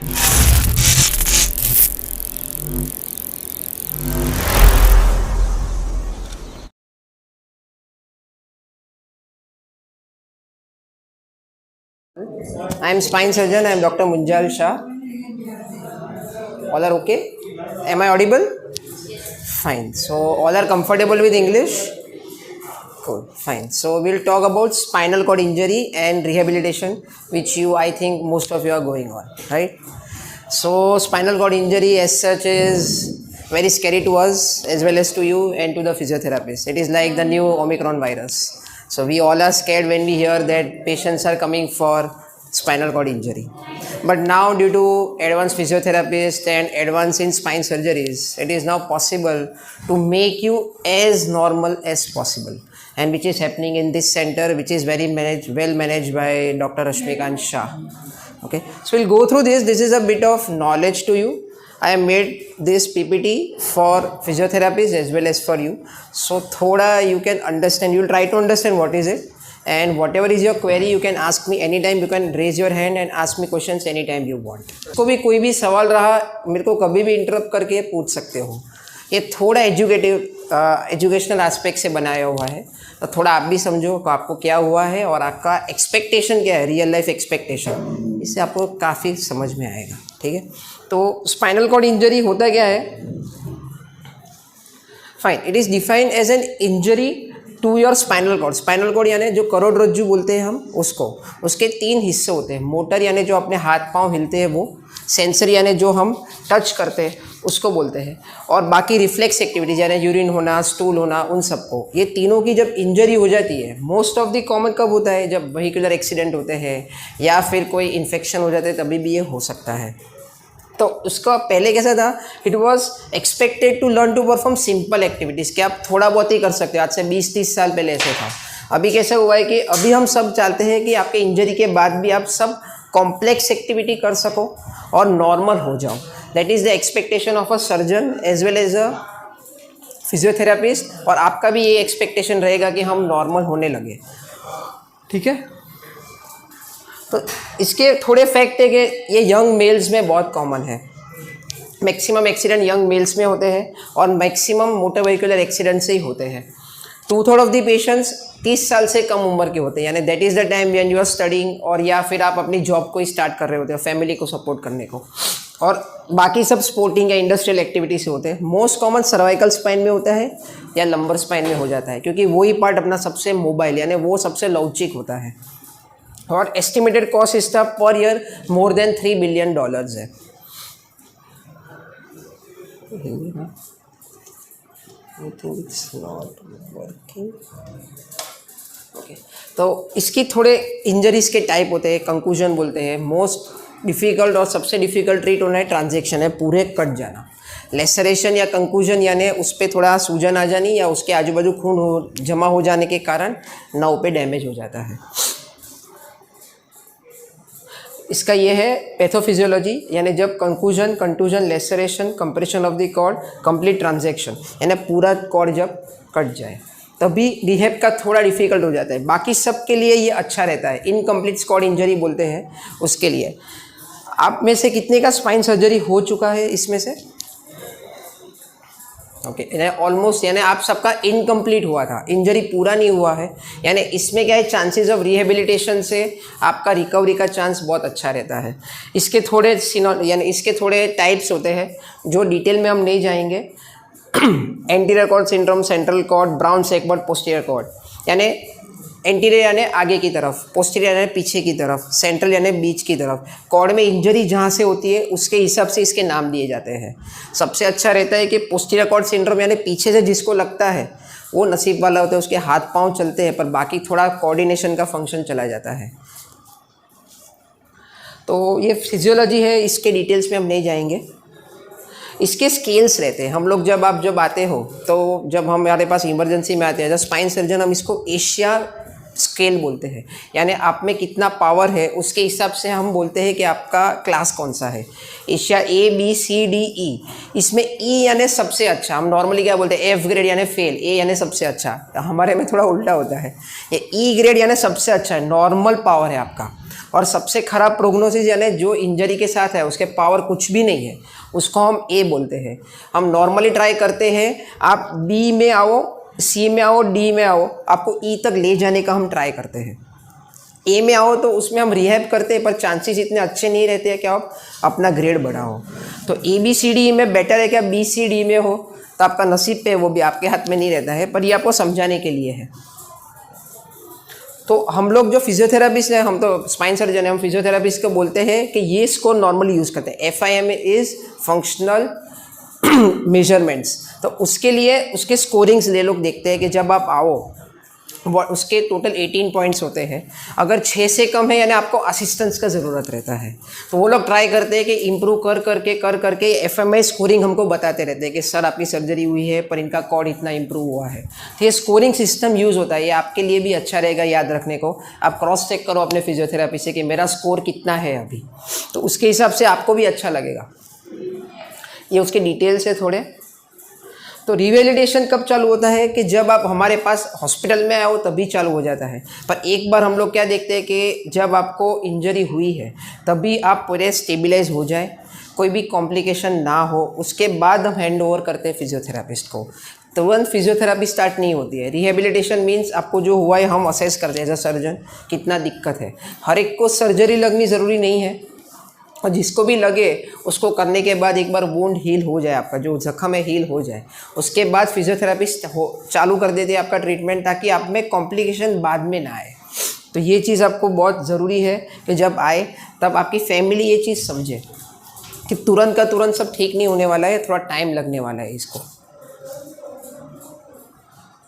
I am spine surgeon. I am Dr. Munjal Shah. All are okay? Am I audible? Fine. So all are comfortable with English? Cool. Fine. So we'll talk about spinal cord injury and rehabilitation, which I think most of you are going on, right? So spinal cord injury as such is very scary to us as well as to you and to the physiotherapist. It is like the new Omicron virus. So we all are scared when we hear that patients are coming for spinal cord injury. But now due to advanced physiotherapists and advance in spine surgeries, it is now possible to make you as normal as possible. And which is happening in this center, which is very well managed by Dr. Rashmikant Shah. Okay, so we'll go through this. This is a bit of knowledge to you. I have made this PPT for physiotherapists as well as for you. So thoda you can understand, you will try to understand what is it, and whatever is your query you can ask me anytime. You can raise your hand and ask me questions anytime you want. को भी कोई भी सवाल रहा मेरे को कभी भी इंटरप्ट करके पूछ सकते हो. ये थोड़ा एजुकेशनल एस्पेक्ट से बनाया हुआ है, तो थोड़ा आप भी समझो कि आपको क्या हुआ है और आपका एक्सपेक्टेशन क्या है, रियल लाइफ एक्सपेक्टेशन, इससे आपको काफ़ी समझ में आएगा. ठीक है, तो स्पाइनल कॉर्ड इंजरी होता क्या है? Fine, it is defined as an injury to your spinal cord. Spinal cord यानी जो करोड़रज्जु बोलते हैं हम उसको, उसके 3 हिस्से होते हैं. मोटर यानी जो अपने हाथ पांव हिलते हैं वो, सेंसरी यानी जो हम टच करते हैं उसको बोलते हैं, और बाकी रिफ्लेक्स एक्टिविटीज यानी यूरिन होना, स्टूल होना, उन सबको. ये तीनों की जब इंजरी हो जाती है, मोस्ट ऑफ द कॉमन कब होता है? जब व्हीकुलर एक्सीडेंट होते हैं या फिर कोई इन्फेक्शन हो जाता है, तभी भी ये हो सकता है. तो उसका पहले कैसा था? It was expected to learn to perform simple activities, कि आप थोड़ा बहुत ही कर सकते हो. आज से 20-30 साल पहले ऐसे था. अभी कैसे हुआ है कि अभी हम सब चाहते हैं कि आपके इंजरी के बाद भी आप सब कॉम्प्लेक्स एक्टिविटी कर सको और नॉर्मल हो जाओ. That is the expectation of a surgeon as well as a physiotherapist, और आपका भी ये एक्सपेक्टेशन रहेगा कि हम नॉर्मल होने लगे. ठीक है, तो इसके थोड़े फैक्ट है कि ये यंग मेल्स में बहुत कॉमन है. मैक्सिमम एक्सीडेंट यंग मेल्स में होते हैं और मैक्सिमम मोटर व्हीकुलर एक्सीडेंट से ही होते हैं. 2/3 ऑफ द पेशेंट्स 30 साल से कम उम्र के होते हैं, यानी that is the time when you are studying, और या फिर आप अपनी जॉब को ही स्टार्ट कर रहे होते हो फैमिली को सपोर्ट करने को, और बाकी सब स्पोर्टिंग या इंडस्ट्रियल एक्टिविटी से होते हैं. मोस्ट कॉमन सर्वाइकल स्पाइन में होता है या लंबर स्पाइन में हो जाता है, क्योंकि वही पार्ट अपना सबसे मोबाइल यानी वो सबसे लवचिक होता है. और एस्टिमेटेड कॉस्ट इसका per year more than $3 billion है. I think it's not working. Okay. तो इसकी थोड़े इंजरीज के टाइप होते हैं, कंक्लूजन बोलते हैं. मोस्ट डिफ़िकल्ट और सबसे डिफ़िकल्ट ट्रीट होना है ट्रांजैक्शन है, पूरे कट जाना. लेसरेशन या कंक्लूजन यानी उस पर थोड़ा सूजन आ जानी या उसके आजू बाजू खून जमा हो जाने के कारण नर्व पे डैमेज हो जाता है. इसका ये है पैथोफिजियोलॉजी, यानी जब contusion, laceration, compression of the cord, complete transection, यानी पूरा कॉर्ड जब कट जाए, तभी रिहैब का थोड़ा डिफिकल्ट हो जाता है. बाकी सब के लिए ये अच्छा रहता है. इनकम्प्लीट कॉर्ड इंजरी बोलते हैं उसके लिए. आप में से कितने का स्पाइन सर्जरी हो चुका है इसमें से? ओके, ऑलमोस्ट, यानी आप सबका इनकम्प्लीट हुआ था, इंजरी पूरा नहीं हुआ है. यानी इसमें क्या है, चांसेस ऑफ रिहेबिलिटेशन से आपका रिकवरी का चांस बहुत अच्छा रहता है. इसके थोड़े यानी इसके थोड़े टाइप्स होते हैं जो डिटेल में हम नहीं जाएंगे. Anterior cord syndrome, central cord, Brown Sequard, posterior cord. यानी एंटीरियर यानी आगे की तरफ, पोस्टीरियर यानी पीछे की तरफ, सेंट्रल यानी बीच की तरफ. कॉर्ड में इंजरी जहाँ से होती है उसके हिसाब से इसके नाम दिए जाते हैं. सबसे अच्छा रहता है कि पोस्टीरियर कॉर्ड सिंड्रोम यानी पीछे से जिसको लगता है वो नसीब वाला होता है, उसके हाथ पांव चलते हैं पर बाकी थोड़ा कोऑर्डिनेशन का फंक्शन चला जाता है. तो ये फिजियोलॉजी है, इसके डिटेल्स में हम नहीं जाएंगे. इसके स्केल्स रहते हैं. हम लोग जब आते हो तो जब हमारे पास इमरजेंसी में आते हैं, जब स्पाइन सर्जन, हम इसको एशिया स्केल बोलते हैं. यानी आप में कितना पावर है उसके हिसाब से हम बोलते हैं कि आपका क्लास कौन सा है. Asia A, B, C, D, E. इसमें E यानी सबसे अच्छा. हम नॉर्मली क्या बोलते हैं? F ग्रेड यानी फेल, A यानी सबसे अच्छा. हमारे में थोड़ा उल्टा होता है. ये E ग्रेड यानी सबसे अच्छा है, नॉर्मल पावर है आपका. और सबसे खराब प्रोग्नोसिस यानी जो इंजरी के साथ है उसके पावर कुछ भी नहीं है, उसको हम ए बोलते हैं। हम नॉर्मली ट्राई करते हैं, आप बी में आओ, सी में आओ, डी में आओ, आपको ई तक ले जाने का हम ट्राई करते हैं। ए में आओ तो उसमें हम रिहैब करते हैं, पर चांसेस इतने अच्छे नहीं रहते हैं कि आप अपना ग्रेड बढ़ाओ। तो ए बी सी डी में बेटर है कि आप बी सी डी में हो, तो आपका नसीब पे वो भी आपके हाथ में नहीं रहता है, पर ये आपको समझाने के लिए है। तो हम लोग जो फिजियोथेरापिस्ट हैं, हम तो स्पाइन सर्जन हैं, हम फिजियोथेरापिस्ट को बोलते हैं कि ये इसको नॉर्मली यूज़ करते हैं। FIM is functional measurements. तो उसके लिए उसके स्कोरिंग्स ले लोग देखते हैं कि जब आप आओ उसके टोटल 18 पॉइंट्स होते हैं, अगर 6 से कम है यानी आपको असिस्टेंस का ज़रूरत रहता है। तो वो लोग ट्राई करते हैं कि इम्प्रूव कर करके FMI स्कोरिंग हमको बताते रहते हैं कि सर आपकी सर्जरी हुई है पर इनका कॉर्ड इतना इम्प्रूव हुआ है। तो ये स्कोरिंग सिस्टम यूज़ होता है, ये आपके लिए भी अच्छा रहेगा याद रखने को। आप क्रॉस चेक करो अपने फिजियोथेरापी से कि मेरा स्कोर कितना है अभी, तो उसके हिसाब से आपको भी अच्छा लगेगा। ये उसके डिटेल्स है थोड़े। तो रिवैलिडेशन कब चालू होता है कि जब आप हमारे पास हॉस्पिटल में आओ तभी चालू हो जाता है। पर एक बार हम लोग क्या देखते हैं कि जब आपको इंजरी हुई है तभी आप पूरे स्टेबलाइज हो जाए, कोई भी कॉम्प्लिकेशन ना हो, उसके बाद हम हैंड ओवर करते हैं फिजियोथेरापिस्ट को। तुरंत फिजियोथेरापी स्टार्ट नहीं होती है। रिहेबिलिटेशन मीन्स आपको जो हुआ है हम असेस करते हैं एज अ सर्जन, कितना दिक्कत है। हर एक को सर्जरी लगनी ज़रूरी नहीं है, और जिसको भी लगे उसको करने के बाद एक बार वुंड हील हो जाए, आपका जो जख्म है हील हो जाए, उसके बाद फिजियोथेरापिस्ट चालू कर देते हैं आपका ट्रीटमेंट, ताकि आप में कॉम्प्लिकेशन बाद में ना आए। तो ये चीज़ आपको बहुत ज़रूरी है कि जब आए तब आपकी फैमिली ये चीज़ समझे कि तुरंत का तुरंत सब ठीक नहीं होने वाला है, थोड़ा टाइम लगने वाला है इसको।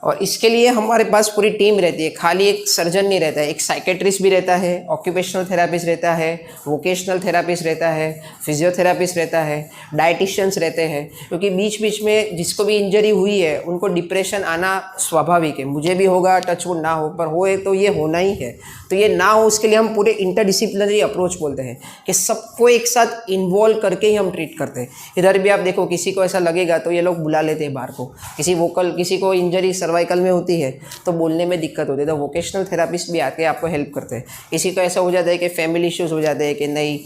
और इसके लिए हमारे पास पूरी टीम रहती है, खाली एक सर्जन नहीं रहता है, एक साइकेट्रिस्ट भी रहता है, ऑक्यूपेशनल थेरापिस्ट रहता है, वोकेशनल थेरापिस्ट रहता है, फिजियोथेरापिस्ट रहता है, डाइटिशियंस रहते हैं। क्योंकि बीच बीच में जिसको भी इंजरी हुई है उनको डिप्रेशन आना स्वाभाविक है, मुझे भी होगा, टचवुड ना हो, पर होए तो ये होना ही है। तो ये ना हो उसके लिए हम पूरे इंटरडिसिप्लिनरी अप्रोच बोलते हैं कि सबको एक साथ इन्वॉल्व करके ही हम ट्रीट करते हैं। इधर भी आप देखो, किसी को ऐसा लगेगा तो ये लोग बुला लेते हैं बाहर को, किसी को इंजरी सर्वाइकल में होती है तो बोलने में दिक्कत होती है, तो वोकेशनल थेरापिस्ट भी आके आपको हेल्प करते हैं। किसी को ऐसा हो जाता है कि फैमिली इश्यूज़ हो जाते हैं कि नहीं,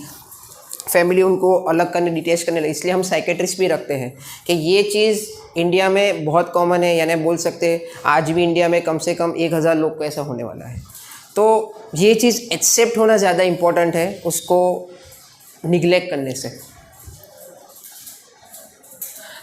फैमिली उनको अलग करने, डिटेच करने लगे, इसलिए हम साइकेट्रिस्ट भी रखते हैं कि ये चीज़ इंडिया में बहुत कॉमन है, यानी बोल सकते हैं आज भी इंडिया में कम से कम 1000 लोग को ऐसा होने वाला है। तो ये चीज़ एक्सेप्ट होना ज़्यादा इम्पोर्टेंट है उसको निगलेक्ट करने से।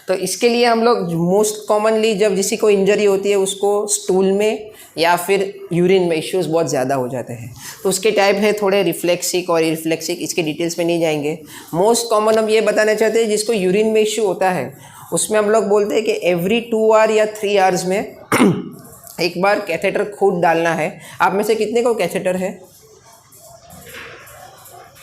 तो इसके लिए हम लोग मोस्ट कॉमनली जब किसी को इंजरी होती है उसको स्टूल में या फिर यूरिन में इश्यूज़ बहुत ज़्यादा हो जाते हैं। तो उसके टाइप है थोड़े रिफ्लेक्सिक और इरिफ्लेक्सिक, इसके डिटेल्स में नहीं जाएंगे। मोस्ट कॉमन हम ये बताना चाहते हैं जिसको यूरिन में इश्यू होता है उसमें हम लोग बोलते हैं कि एवरी 2 आवर या 3 आवर्स में एक बार कैथेटर खुद डालना है। आप में से कितने को कैथेटर है?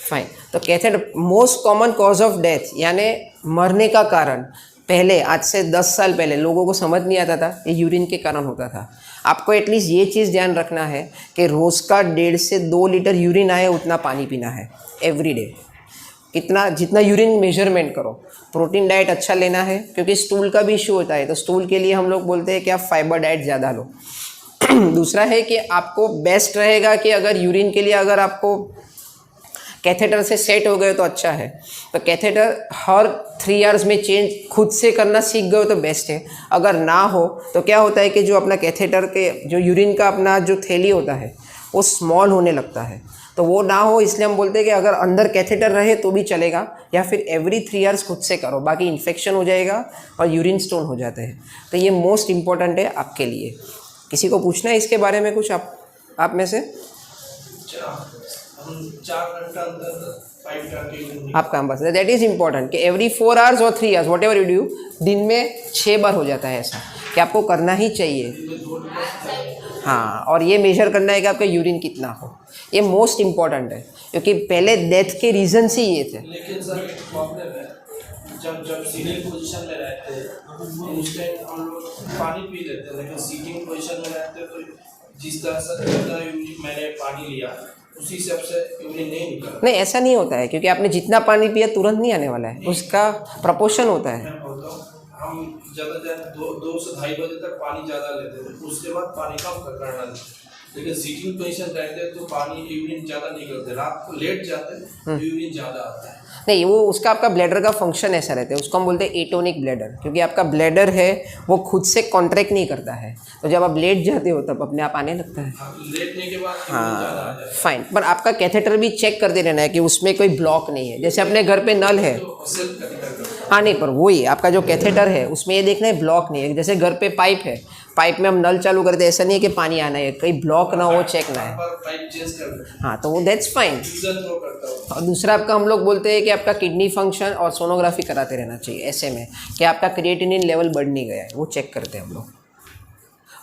फाइन। तो catheter most common cause of death यानी मरने का कारण पहले, आज से 10 साल पहले लोगों को समझ नहीं आता था, ये यूरिन के कारण होता था। आपको एटलीस्ट ये चीज़ ध्यान रखना है कि रोज़ का 1.5 से 2 लीटर यूरिन आए उतना पानी पीना है एवरी डे। इतना जितना यूरिन मेजरमेंट करो। प्रोटीन डाइट अच्छा लेना है क्योंकि स्टूल का भी इशू होता है, तो स्टूल के लिए हम लोग बोलते हैं कि आप फाइबर डाइट ज़्यादा लो। दूसरा है कि आपको बेस्ट रहेगा कि अगर यूरिन के लिए अगर आपको कैथेटर से सेट हो गए तो अच्छा है, तो कैथेटर हर 3 आवर्स में चेंज खुद से करना सीख गए तो बेस्ट है। अगर ना हो तो क्या होता है कि जो अपना कैथेटर के जो यूरिन का अपना जो थैली होता है वो स्मॉल होने लगता है, तो वो ना हो इसलिए हम बोलते हैं कि अगर अंदर कैथेटर रहे तो भी चलेगा, या फिर एवरी 3 आवर्स खुद से करो, बाकी इन्फेक्शन हो जाएगा और यूरिन स्टोन हो जाते हैं। तो ये मोस्ट इम्पॉर्टेंट है आपके लिए। किसी को पूछना है इसके बारे में कुछ आप में से? 4 घंटा अंदर 5 टाइम आपका बस दैट इज़ इम्पॉर्टेंट कि एवरी 4 आवर्स और 3 hours what ever you do, दिन में 6 बार हो जाता है ऐसा कि आपको करना ही चाहिए। हाँ, और ये मेजर करना है कि आपका यूरिन कितना हो, ये मोस्ट इम्पॉर्टेंट है क्योंकि पहले डेथ के रीजन्स ही ये थे। लेकिन सर एक प्रॉब्लम है, जब सीटिंग पोजीशन में रहते हैं उस टाइम हम लोग पानी पी लेते हैं, लेकिन सीटिंग पोजीशन में रहते हैं तो जिस तरह से मैंने पानी लिया उसी हिसाब से यूरिन नहीं निकला। नहीं, ऐसा नहीं होता है क्योंकि आपने जितना पानी पिया तुरंत नहीं आने वाला है, उसका प्रपोर्शन होता है। मैं बोलता हूँ हम ज़्यादा 2 से 2.5 बजे तक पानी ज़्यादा लेते हैं, उसके बाद पानी कम करना लेकिन सीटिंग पोजीशन रहते हैं तो पानी यूरिन ज़्यादा निकलते, रात को लेट जाते हैं तो यूरिन ज़्यादा आता है। नहीं, वो उसका आपका ब्लैडर का फंक्शन ऐसा रहता है, उसको हम बोलते हैं एटोनिक ब्लैडर, क्योंकि आपका ब्लैडर है वो खुद से कॉन्ट्रैक्ट नहीं करता है, तो जब आप लेट जाते हो तब अपने आप आने लगता है। लेटने के बाद यूरिन ज़्यादा आ जाता है। फाइन, पर आपका कैथेटर भी चेक करते रहना है कि उसमें कोई ब्लॉक नहीं है। जैसे अपने घर पे नल है, तो सेल्फ कैथेटर हाँ नहीं, पर वही आपका जो कैथेटर है उसमें ये देखना है ब्लॉक नहीं है। जैसे घर पे पाइप है, पाइप में हम नल चालू करते हैं, ऐसा नहीं है कि पानी आना है, कहीं ब्लॉक ना हो चेक ना है। पर पाइप चेंज कर देते हैं, हाँ, तो वो दैट्स फाइन। यूजर थ्रो करता हूँ। और दूसरा आपका हम लोग बोलते हैं कि आपका किडनी फंक्शन और सोनोग्राफी कराते रहना चाहिए ऐसे में कि आपका क्रिएटिनिन लेवल बढ़ नहीं गया है, वो चेक करते हैं हम लोग।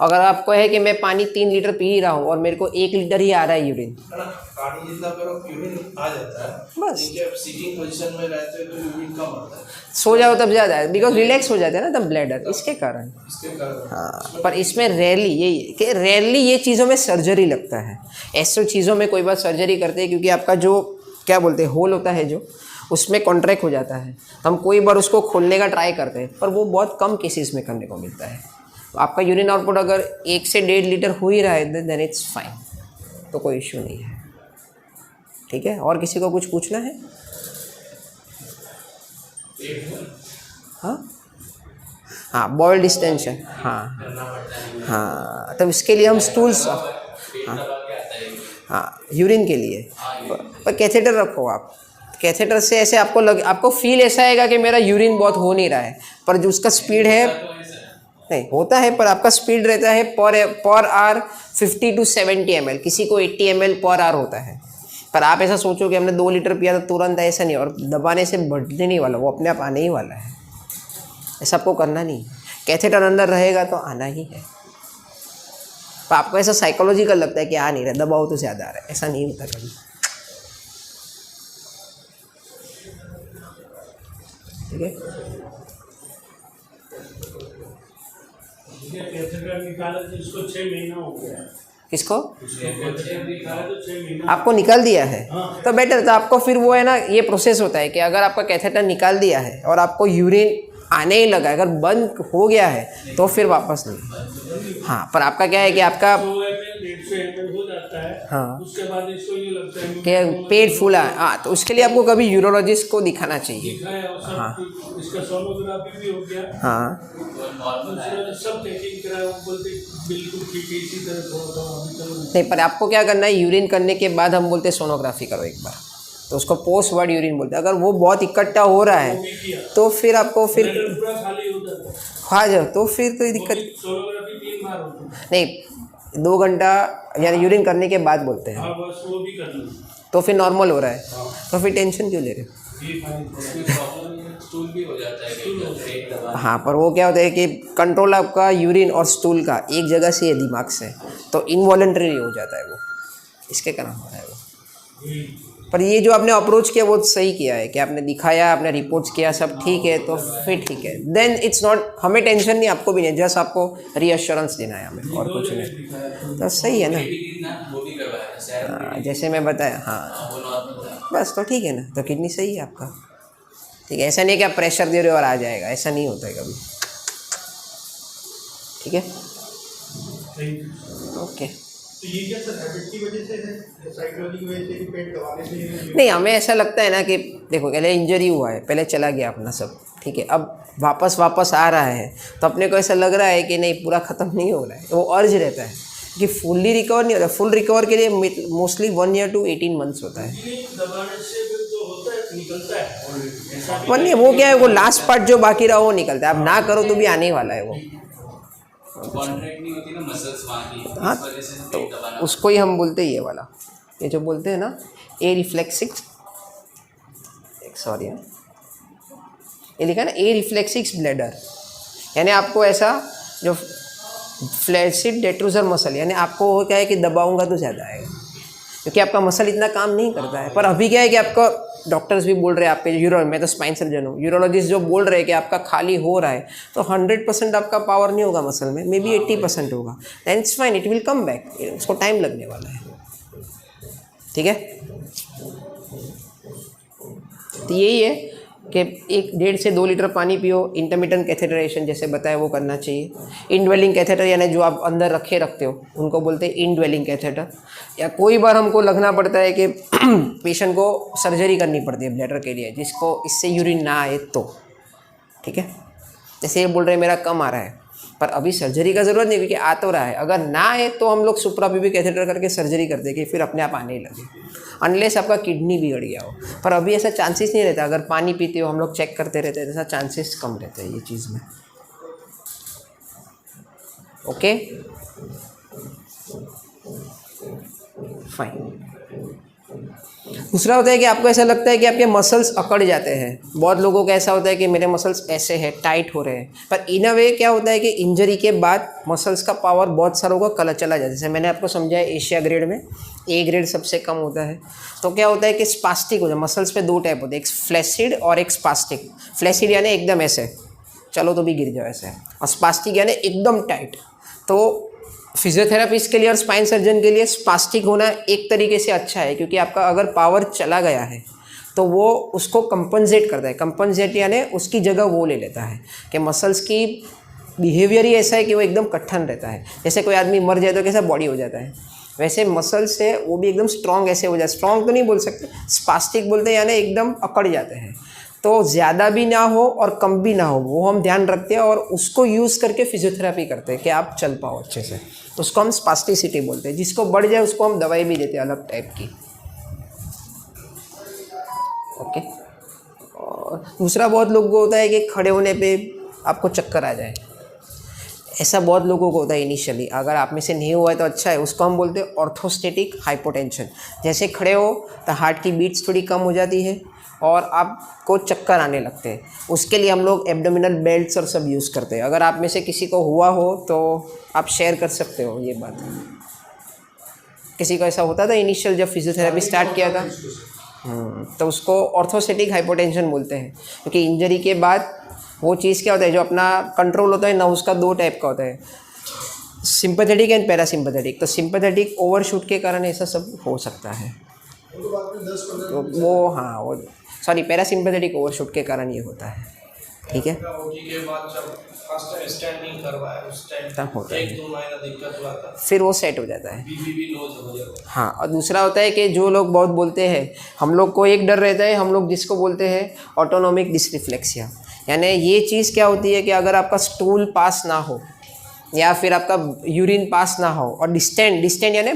अगर आपको है कि मैं पानी 3 लीटर पी ही रहा हूँ और मेरे को 1 लीटर ही आ रहा है यूरिन, है ना, पानी जितना करो यूरिन आ जाता है, बस। लेकिन जब सीटिंग पोजीशन में रहते हैं तो यूरिन कम आता है, सो जाओ तब ज़्यादा है, बिकॉज रिलैक्स हो जाते हैं ना तब ब्लैडर, इसके कारण। इसके कारण। हाँ, पर इसमें रेयरली यही है कि रेयरली ये चीज़ों में सर्जरी लगता है। ऐसे चीज़ों में कोई बार सर्जरी करते हैं क्योंकि आपका जो क्या बोलते हैं होल होता है जो, उसमें कॉन्ट्रैक्ट हो जाता है, तो हम कोई बार उसको खोलने का ट्राई करते हैं, पर वो बहुत कम केसेस में करने को मिलता है। तो आपका यूरिन आउटपुट अगर 1 से 1.5 लीटर हो ही रहा है देन इट्स फाइन, तो कोई इश्यू नहीं है। ठीक है, और किसी को कुछ पूछना है? हाँ हाँ, बॉयल डिस्टेंशन, हाँ हाँ, तब इसके लिए हम स्टूल्स, हाँ यूरिन के लिए, पर कैथेटर रखो आप। कैथेटर से ऐसे आपको फील ऐसा आएगा कि मेरा यूरिन बहुत हो नहीं रहा है, पर जो उसका स्पीड है नहीं होता है, पर आपका स्पीड रहता है पर आवर 50 to 70 ml, किसी को 80 ml पर आवर होता है। पर आप ऐसा सोचो कि हमने 2 लीटर पिया तो तुरंत, ऐसा नहीं, और दबाने से बढ़ने नहीं वाला, वो अपने आप आने ही वाला है। ऐसा आपको करना नहीं, कैथेटर अंदर रहेगा तो आना ही है। पर आपको ऐसा साइकोलॉजिकल लगता है कि आ नहीं रहा, दबाओ तो ज़्यादा आ रहा है, ऐसा नहीं होता कभी। ठीक है, कैथेटर निकाला तो इसको 6 महीना हो गया। किसको? कैथेटर निकाला तो 6 महीना आपको निकाल दिया है तो बेटर, तो आपको फिर वो है ना, ये प्रोसेस होता है कि अगर आपका कैथेटर निकाल दिया है और आपको यूरिन आने ही लगा, अगर बंद हो गया है तो फिर वापस नहीं। हाँ, पर आपका क्या है कि आपका 100 ml 150 ml हो जाता है, हाँ, उसके बाद इसको ये लगता है कि पेट फूला है, हाँ, तो उसके लिए आपको कभी यूरोलॉजिस्ट को दिखाना चाहिए। दिखाया और सब इसका सोनोग्राफी भी हो गया, हाँ, दूसरा सब चेकिंग कराया, वो बोलते बिल्कुल ठीक है, इसी तरह थोड़ा अभी चलो। नहीं, पर आपको क्या करना है, यूरिन करने के बाद हम बोलते हैं सोनोग्राफी करो एक बार, तो उसको पोस्ट वर्ड यूरिन बोलते हैं। अगर वो बहुत इकट्ठा हो रहा है तो फिर आपको फिर ब्लैडर पूरा खाली हो जाता है, खा जाओ तो फिर कोई दिक्कत सोनोग्राफी 3 बार होती है। नहीं, 2 घंटा यानी यूरिन करने के बाद बोलते हैं, हाँ, बस वो भी करना। तो फिर नॉर्मल हो रहा है, तो फिर टेंशन क्यों ले रहे हो? ये स्टूल भी हो जाता है पेट दबा। हाँ, पर वो क्या होता है कि कंट्रोल आपका यूरिन और स्टूल का एक जगह से है, दिमाग से, तो इनवॉलंटरी हो जाता है वो, इसके कारण हो रहा है वो। पर ये जो आपने अप्रोच किया वो सही किया है कि आपने दिखाया, आपने रिपोर्ट्स किया, सब ठीक है, तो फिर ठीक है, देन इट्स नॉट, हमें टेंशन नहीं, आपको भी नहीं, जस्ट आपको रीअश्योरेंस देना है हमें, और कुछ नहीं, तो सही है ना। वो भी करवाया हाँ, जैसे मैं बताया, हाँ वो नॉर्मल था। बस, तो ठीक है ना, तो किडनी सही है आपका। ठीक है, ऐसा नहीं है कि आप प्रेशर दे रहे हो और आ जाएगा, ऐसा नहीं होता है कभी। ठीक है, ओके। तो ये क्या सर हैबिट की वजह से है, साइकोलॉजी की वजह से कि पेट दबाने से? नहीं, हमें ऐसा लगता है ना कि देखो, पहले इंजरी हुआ है, पहले चला गया अपना सब, ठीक है, अब वापस आ रहा है, तो अपने को ऐसा लग रहा है कि नहीं, पूरा ख़त्म नहीं हो रहा है, वो अर्ज रहता है कि फुल्ली रिकवर नहीं होता। फुल रिकवर के लिए मोस्टली 1 year to 18 months होता है। दबाने से फिर तो होता है, निकलता है ऐसा भी पर नहीं, वो क्या है, वो लास्ट पार्ट जो बाकी रहा वो निकलता है, अब ना करो तो भी आने ही वाला है वो। कॉन्ट्रैक्ट नहीं होती ना मसल्स वहाँ की, हाँ, इस वजह से तो पेट दबाना। उसको ही हम बोलते हैं ये वाला, ये जो बोलते हैं ना ए रिफ्लेक्सिक्स, सॉरी ये लिखा है ना ए रिफ्लेक्सिक्स ब्लैडर, यानी आपको ऐसा जो फ्लैसिड डेट्रूजर मसल, यानी आपको वो क्या है कि दबाऊंगा तो ज़्यादा आएगा, क्योंकि आपका मसल इतना काम नहीं करता है। पर अभी क्या है कि आपका डॉक्टर्स भी बोल रहे हैं, आपके मैं तो स्पाइन सर्जन हूँ, यूरोलॉजिस्ट जो बोल रहे हैं कि आपका खाली हो रहा है, तो 100% आपका पावर नहीं होगा मसल में, मे बी 80% होगा, then it's fine, it will come back, उसको टाइम लगने वाला है। ठीक है, तो यही है, कि 1.5 से 2 लीटर पानी पियो। इंटरमिटेंट कैथेटराइजेशन जैसे बताया वो करना चाहिए। इनड्वेलिंग कैथेटर यानी जो आप अंदर रखते हो उनको बोलते हैं इनड्वेलिंग कैथेटर। या कोई बार हमको लगना पड़ता है कि पेशेंट को सर्जरी करनी पड़ती है ब्लैडर के लिए, जिसको इससे यूरिन ना आए तो, ठीक है। जैसे ये बोल रहे हैं मेरा कम आ रहा है, पर अभी सर्जरी का ज़रूरत नहीं क्योंकि आ तो रहा है। अगर ना आए तो हम लोग सुप्राप्यूबिक कैथेटर करके सर्जरी कर देंगे, फिर अपने आप आने ही लगे, अनलेस आपका किडनी बिगड़ गया हो। पर अभी ऐसा चांसेस नहीं रहता। अगर पानी पीते हो हम लोग चेक करते रहते हैं, ऐसा चांसेस कम रहते हैं ये चीज़ में। Okay fine. दूसरा होता है कि आपको ऐसा लगता है कि आपके मसल्स अकड़ जाते हैं। बहुत लोगों को ऐसा होता है कि मेरे मसल्स ऐसे हैं, टाइट हो रहे हैं, पर इन अ वे क्या होता है कि इंजरी के बाद मसल्स का पावर बहुत सारों का कलर चला जाता है। जैसे मैंने आपको समझाया एशिया ग्रेड में ए ग्रेड सबसे कम होता है। तो क्या होता है कि स्पास्टिक हो जाए। मसल्स पे 2 टाइप होते हैं, एक फ्लैसिड और एक स्पास्टिक। फ्लैसिड यानी एकदम ऐसे चलो तो भी गिर जाओ ऐसे, और स्पास्टिक यानी एकदम टाइट। तो फिजियोथेरापिस्ट के लिए और स्पाइन सर्जन के लिए स्पास्टिक होना एक तरीके से अच्छा है, क्योंकि आपका अगर पावर चला गया है तो वो उसको कंपनसेट करता है। कंपनसेट यानी उसकी जगह वो ले लेता है कि मसल्स की बिहेवियर ही ऐसा है कि वो एकदम कट्ठन रहता है। जैसे कोई आदमी मर जाए तो कैसा बॉडी हो जाता है, वैसे मसल्स से वो भी एकदम स्ट्रॉन्ग ऐसे हो जाए। स्ट्रॉन्ग तो नहीं बोल सकते, स्पास्टिक बोलते हैं, यानी एकदम अकड़ जाते हैं। तो ज़्यादा भी ना हो और कम भी ना हो, वो हम ध्यान रखते हैं और उसको यूज़ करके फिजियोथेरापी करते हैं कि आप चल पाओ अच्छे से। तो उसको हम स्पास्टिसिटी बोलते हैं। जिसको बढ़ जाए उसको हम दवाई भी देते हैं अलग टाइप की। ओके। और दूसरा बहुत लोगों को होता है कि खड़े होने पे आपको चक्कर आ जाए। ऐसा बहुत लोगों को होता है इनिशियली। अगर आप में से नहीं हुआ है तो अच्छा है। उसको हम बोलते हैं ऑर्थोस्टेटिक हाइपोटेंशन। जैसे खड़े हो तो हार्ट की बीट्स थोड़ी कम हो जाती है और आपको चक्कर आने लगते हैं। उसके लिए हम लोग एब्डोमिनल बेल्ट्स और सब यूज़ करते हैं। अगर आप में से किसी को हुआ हो तो आप शेयर कर सकते हो ये बात। किसी को ऐसा होता था इनिशियल जब फिजियोथेरेपी स्टार्ट किया था? तो उसको ऑर्थोस्टेटिक हाइपोटेंशन बोलते हैं, क्योंकि इंजरी के बाद वो चीज़ क्या होता है, जो अपना कंट्रोल होता है ना, उसका 2 टाइप का होता है, सिंपैथेटिक एंड पैरासिम्पैथेटिक। तो सिंपैथेटिक ओवरशूट के कारण ऐसा सब हो सकता है। तो वो हाँ वो सॉरी पैरासिम्पैथेटिक ओवरशूट के कारण ये होता है, ठीक है। ओटी के बाद जब फर्स्ट टाइम स्टैंडिंग करवाया उस टाइम तब होता है, 1-2 महीना दिक्कत हुआ था, फिर वो सेट हो जाता है। बीपी भी लो हो जाता है। हाँ, और दूसरा होता है कि जो लोग बहुत बोलते हैं, हम लोग को एक डर रहता है, हम लोग जिसको बोलते हैं ऑटोनोमिक डिसरिफ्लेक्सिया। यानी ये चीज़ क्या होती है कि अगर आपका स्टूल पास ना हो या फिर आपका यूरिन पास ना हो और डिस्टेंट यानी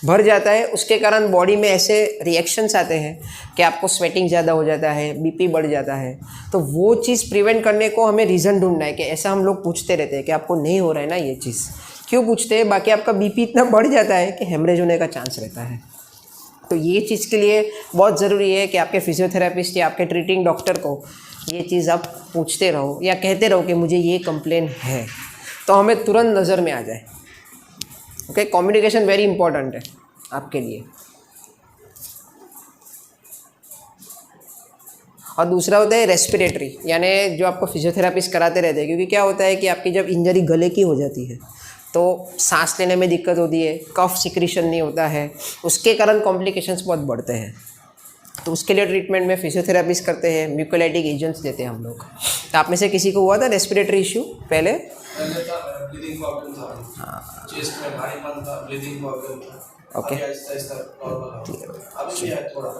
भर जाता है, उसके कारण बॉडी में ऐसे रिएक्शंस आते हैं कि आपको स्वेटिंग ज़्यादा हो जाता है, बीपी बढ़ जाता है। तो वो चीज़ प्रिवेंट करने को हमें रीज़न ढूंढना है कि ऐसा हम लोग पूछते रहते हैं कि आपको नहीं हो रहा है ना ये चीज़, क्यों पूछते हैं? बाकी आपका बीपी इतना बढ़ जाता है कि हेमरेज होने का चांस रहता है। तो ये चीज़ के लिए बहुत ज़रूरी है कि आपके फिजियोथेरेपिस्ट या आपके ट्रीटिंग डॉक्टर को ये चीज़ आप पूछते रहो या कहते रहो कि मुझे ये कंप्लेन है, तो हमें तुरंत नज़र में आ जाए। ओके, कम्युनिकेशन वेरी इंपॉर्टेंट है आपके लिए। और दूसरा होता है रेस्पिरेटरी, यानी जो आपको फिजियोथेरापिस्ट कराते रहते हैं, क्योंकि क्या होता है कि आपकी जब इंजरी गले की हो जाती है तो सांस लेने में दिक्कत होती है, कफ सिक्रीशन नहीं होता है, उसके कारण कॉम्प्लिकेशंस बहुत बढ़ते हैं। तो उसके लिए ट्रीटमेंट में फिजियोथेरापिस्ट करते हैं, म्यूकोलाइटिक एजेंट्स देते हैं हम लोग। तो आप में से किसी को हुआ था रेस्पिरेटरी इशू पहले? ब्रीदिंग प्रॉब्लम था, चेस्ट में भारीपन था, ब्रीदिंग प्रॉब्लम था। ओके, आहिस्ता नॉर्मल हो, अभी भी है थोड़ा।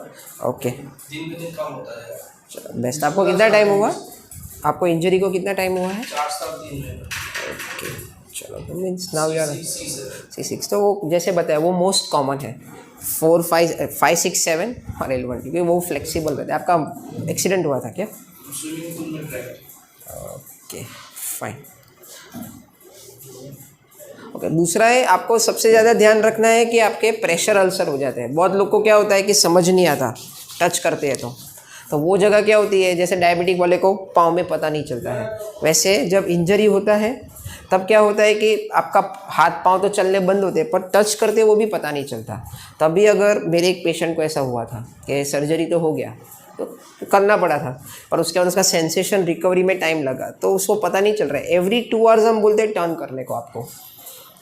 ओके, दिन पे दिन कम होता है। चलो बेस्ट। आपको कितना टाइम हुआ? आपको इंजरी को कितना टाइम हुआ है? 4-7 दिन में। ओके, चलो तो मीन्स नाउ यार C6 तो वो जैसे बताया वो मोस्ट कॉमन है। 4, 5, 6, 7 और L1, क्योंकि वो फ्लेक्सिबल रहता है। आपका एक्सीडेंट हुआ था क्या? स्विमिंग पूल में ट्रैक। Okay fine. ओके, दूसरा है आपको सबसे ज़्यादा ध्यान रखना है कि आपके प्रेशर अल्सर हो जाते हैं। बहुत लोग को क्या होता है कि समझ नहीं आता, टच करते हैं तो वो जगह क्या होती है, जैसे डायबिटिक वाले को पाँव में पता नहीं चलता है, वैसे जब इंजरी होता है तब क्या होता है कि आपका हाथ पाँव तो चलने बंद होते हैं, पर टच करते वो भी पता नहीं चलता। तभी अगर मेरे एक पेशेंट को ऐसा हुआ था कि सर्जरी तो हो गया, तो करना पड़ा था, पर उसके बाद उसका सेंसेशन रिकवरी में टाइम लगा, तो उसको पता नहीं चल रहा है। एवरी 2 आवर्स हम बोलते हैं टर्न करने को आपको,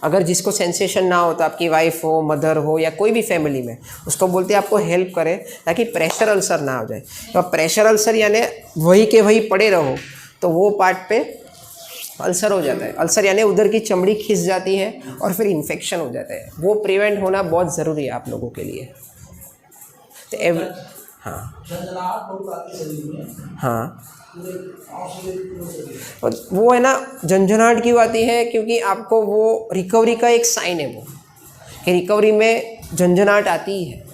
अगर जिसको सेंसेशन ना हो तो आपकी वाइफ हो, मदर हो या कोई भी फैमिली में, उसको बोलते हैं आपको हेल्प करे ताकि प्रेशर अल्सर ना हो जाए। तो प्रेशर अल्सर यानी वही के वही पड़े रहो तो वो पार्ट पे अल्सर हो जाता है। अल्सर यानी उधर की चमड़ी खिंच जाती है और फिर इन्फेक्शन हो जाता है। वो प्रिवेंट होना बहुत ज़रूरी है आप लोगों के लिए। तो हाँ हाँ, और वो है ना झंझनाहट क्यों आती है, क्योंकि आपको वो रिकवरी का एक साइन है वो, कि रिकवरी में झंझनाहट आती है।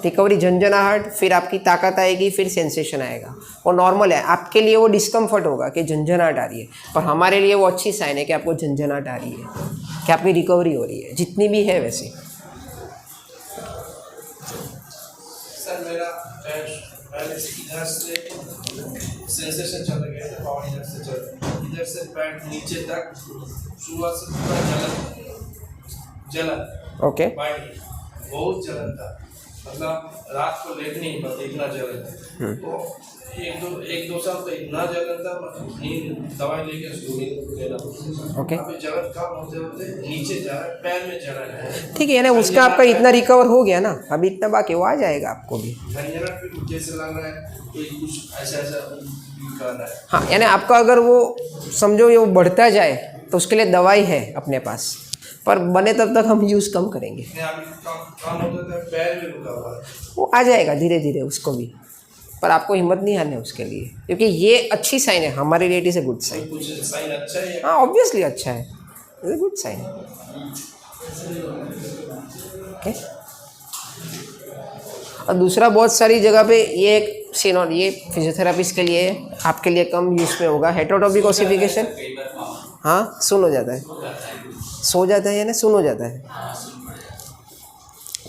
रिकवरी झंझनाहट, फिर आपकी ताकत आएगी, फिर सेंसेशन आएगा। वो नॉर्मल है, आपके लिए वो डिस्कम्फर्ट होगा कि झंझनाहट आ रही है, पर हमारे लिए वो अच्छी साइन है कि आपको झंझनाहट आ रही है, कि आपकी रिकवरी हो रही है, जितनी भी है वैसे। सर मेरा पहले से इधर से सेंसेशन चल गया था, पावर इधर से चल, इधर से पैर नीचे तक सुबह से पूरा जलन ओके, बहुत जलन था, मतलब रात को लेट नहीं पाते, इतना जलन था। तो एक दो साल तो इतना जलन था, नींद दवाई लेके लेना। ओके, अभी जलन कम होते होते नीचे जा रहा है, पैर में जलन है। ठीक है, यानी उसका आपका इतना रिकवर हो गया ना, अभी इतना बाकी वो आ जाएगा आपको भी। झंझनाहट भी जैसे लग रहा है कोई कुछ ऐसा कर रहा है। हाँ, यानी आपका अगर वो समझो ये वो बढ़ता जाए तो उसके लिए दवाई है अपने पास, पर बने तब तक हम यूज़ कम करेंगे। काम होता था, पैर में रुका हुआ है। वो आ जाएगा धीरे धीरे उसको भी, पर आपको हिम्मत नहीं हारनी है उसके लिए, क्योंकि ये अच्छी साइन है हमारे लिए। It is a good sign. कुछ साइन अच्छा है। हाँ, ऑब्वियसली अच्छा है, it's a good sign. Okay, और दूसरा बहुत सारी जगह पे ये एक सीन, ये फिजियोथेरापिस्ट के लिए, आपके लिए कम यूज में होगा, हेटेरोटॉपिक ओसिफिकेशन। हाँ, सुन हो जाता है, सो जाता है यानी सुन हो जाता है।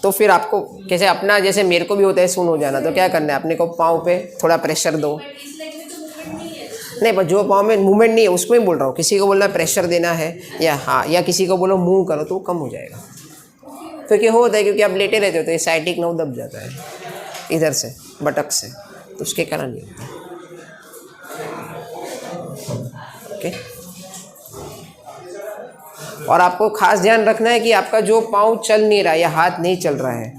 तो फिर आपको कैसे अपना, जैसे मेरे को भी होता है सुन हो जाना, तो क्या करना है, अपने को पाँव पे थोड़ा प्रेशर दो। नहीं, पर जो पाँव में मूवमेंट नहीं है उसमें बोल रहा हूँ, किसी को बोलना प्रेशर देना है या हाँ, या किसी को बोलो मूव करो तो वो कम हो जाएगा। तो क्या होता है, क्योंकि आप लेटे रहते हो तो ये साइटिक नर्व दब जाता है इधर से बटक से, तो उसके कारण नहीं होता। ओके, और आपको खास ध्यान रखना है कि आपका जो पाँव चल नहीं रहा है या हाथ नहीं चल रहा है,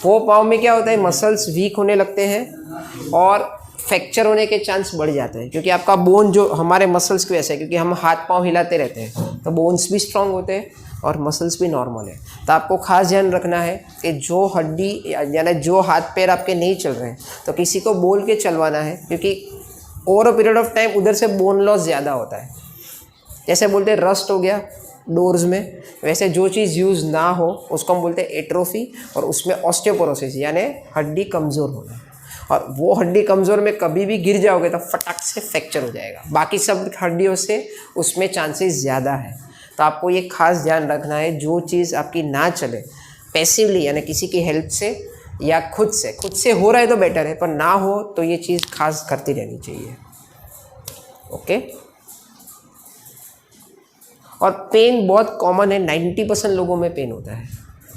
वो पाँव में क्या होता है, मसल्स वीक होने लगते हैं और फ्रैक्चर होने के चांस बढ़ जाते हैं, क्योंकि आपका बोन जो हमारे मसल्स की वजह से, क्योंकि हम हाथ पाँव हिलाते रहते हैं तो बोन्स भी स्ट्रांग होते हैं और मसल्स भी नॉर्मल है। तो आपको खास ध्यान रखना है कि जो हड्डी यानी जो हाथ पैर आपके नहीं चल रहे हैं तो किसी को बोल के चलवाना है, क्योंकि over a period of time उधर से बोन लॉस ज़्यादा होता है। जैसे बोलते हैं रस्ट हो गया डोर्स में, वैसे जो चीज़ यूज़ ना हो उसको हम बोलते हैं एट्रोफी, और उसमें ऑस्टियोपोरोसिस यानी हड्डी कमज़ोर होना। और वो हड्डी कमज़ोर में कभी भी गिर जाओगे तो फटाक से फ्रैक्चर हो जाएगा। बाकी सब हड्डियों से उसमें चांसेस ज़्यादा है। तो आपको ये खास ध्यान रखना है, जो चीज़ आपकी ना चले पैसिवली यानी किसी की हेल्प से या खुद से हो रहा है तो बेटर है, पर ना हो तो ये चीज़ खास करती रहनी चाहिए। ओके, और पेन बहुत कॉमन है, 90% लोगों में पेन होता है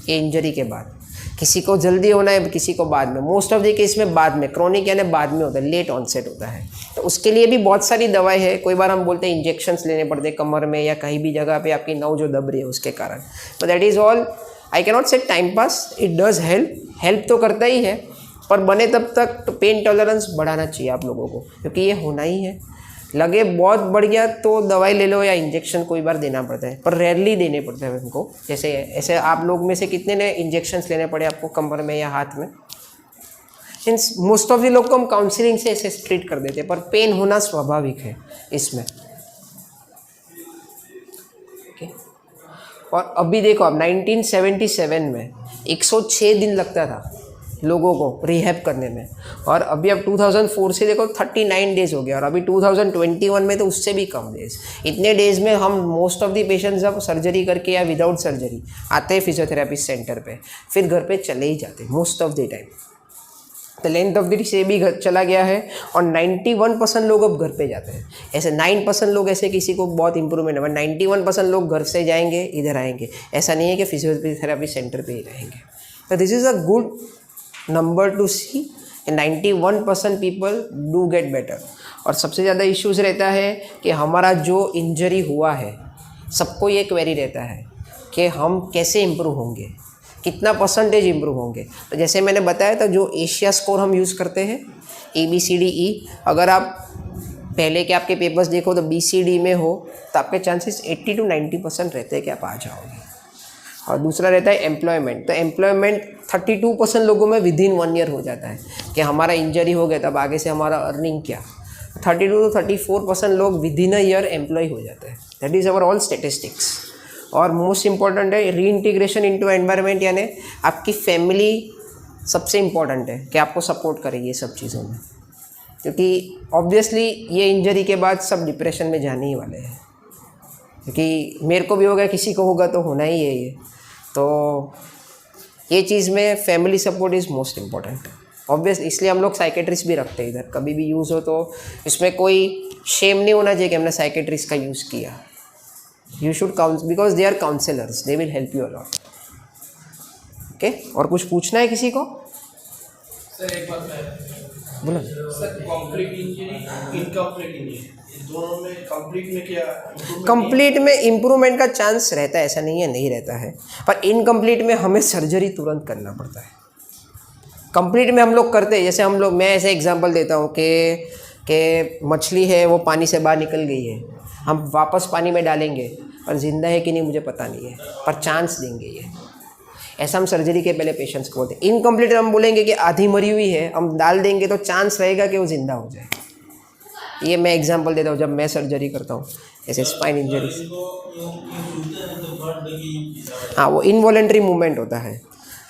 ये इंजरी के बाद। किसी को जल्दी होना है, किसी को बाद में, मोस्ट ऑफ द केस में बाद में, क्रोनिक यानी बाद में होता है, लेट ऑनसेट होता है। तो उसके लिए भी बहुत सारी दवाई है। कोई बार हम बोलते हैं इंजेक्शंस लेने पड़ते हैं कमर में या कहीं भी जगह पे आपकी नव जो दब रही है उसके कारण। तो that is all, I can not say time pass, it does help तो करता ही है, पर बने तब तक तो पेन टॉलरेंस बढ़ाना चाहिए आप लोगों को, क्योंकि ये होना ही है। लगे बहुत बढ़ गया तो दवाई ले लो या इंजेक्शन कोई बार देना पड़ता है, पर रेयरली देने पड़ते हैं उनको। जैसे ऐसे आप लोग में से कितने ने इंजेक्शंस लेने पड़े आपको कमर में या हाथ में? मीन्स मोस्ट ऑफ द लोग को हम काउंसलिंग से ऐसे ट्रीट कर देते हैं, पर पेन होना स्वाभाविक है इसमें। ओके, और अभी देखो आप 1977 में 106 दिन लगता था लोगों को रिहैब करने में, और अभी अब 2004 से देखो 39 डेज हो गया, और अभी 2021 में तो उससे भी कम डेज। इतने डेज में हम मोस्ट ऑफ द पेशेंट्स अब सर्जरी करके या विदाउट सर्जरी आते हैं फिजियोथेरेपी सेंटर पे, फिर घर पे चले ही जाते मोस्ट ऑफ द टाइम। तो लेंथ ऑफ द से भी घर चला गया है, और 91% लोग अब घर पे जाते हैं। ऐसे 9% लोग ऐसे किसी को बहुत इंप्रूवमेंट है, 91% लोग घर से जाएंगे इधर आएंगे। ऐसा नहीं है कि फिजियोथेरेपी सेंटर पे ही रहेंगे। तो this is a good number to see, 91% people do get better. और सबसे ज़्यादा इश्यूज़ रहता है कि हमारा जो इंजरी हुआ है सबको ये क्वेरी रहता है कि हम कैसे इम्प्रूव होंगे, कितना परसेंटेज इम्प्रूव होंगे। तो जैसे मैंने बताया था, जो एशिया स्कोर हम यूज़ करते हैं ABCDE, अगर आप पहले के आपके पेपर्स देखो तो BCD में हो तो आपके चांसेस 80 to 90% रहते हैं कि आप आ जाओगे। और दूसरा रहता है एम्प्लॉयमेंट। तो एम्प्लॉयमेंट 32% लोगों में विद इन 1 ईयर हो जाता है कि हमारा इंजरी हो गया, तब आगे से हमारा अर्निंग क्या। 32 to 34% लोग with in a year employ हो जाते हैं। That is our all statistics. और मोस्ट इम्पॉर्टेंट है री इंटीग्रेशन इनटू एनवायरनमेंट, यानी आपकी फैमिली सबसे इम्पॉर्टेंट है कि आपको सपोर्ट करे ये सब चीज़ों में, क्योंकि ऑब्वियसली ये इंजरी के बाद सब डिप्रेशन में जाने ही वाले हैं। क्योंकि मेरे को भी होगा, किसी को होगा तो होना ही है ये। तो ये चीज़ में family support is most important obvious. इसलिए हम लोग साइकेट्रिस्ट भी रखते हैं इधर, कभी भी यूज़ हो तो इसमें कोई शेम नहीं होना चाहिए कि हमने साइकेट्रिस्ट का यूज़ किया। You should counsel because they are counsellors, they will help you a lot. Okay, और कुछ पूछना है किसी को? सर एक बात है, बोलो। Sir complete injury, incomplete injury, दोनों में कंप्लीट में क्या कंप्लीट में इम्प्रूवमेंट का चांस रहता है, ऐसा नहीं है नहीं रहता है, पर इनकम्प्लीट में हमें सर्जरी तुरंत करना पड़ता है। कंप्लीट में हम लोग करते हैं, जैसे हम लोग, मैं ऐसे एग्जांपल देता हूँ कि मछली है वो पानी से बाहर निकल गई है, हम वापस पानी में डालेंगे पर ज़िंदा है कि नहीं मुझे पता नहीं है, पर चांस देंगे ये। ऐसा हम सर्जरी के पहले पेशेंट्स को बोलते हैं। इनकम्प्लीट हम बोलेंगे कि आधी मरी हुई है, हम डाल देंगे तो चांस रहेगा कि वो ज़िंदा हो जाए। ये मैं एग्जांपल देता हूँ जब मैं सर्जरी करता हूँ, ऐसे स्पाइन इंजरी। हाँ, वो इनवॉलेंट्री मूवमेंट होता है,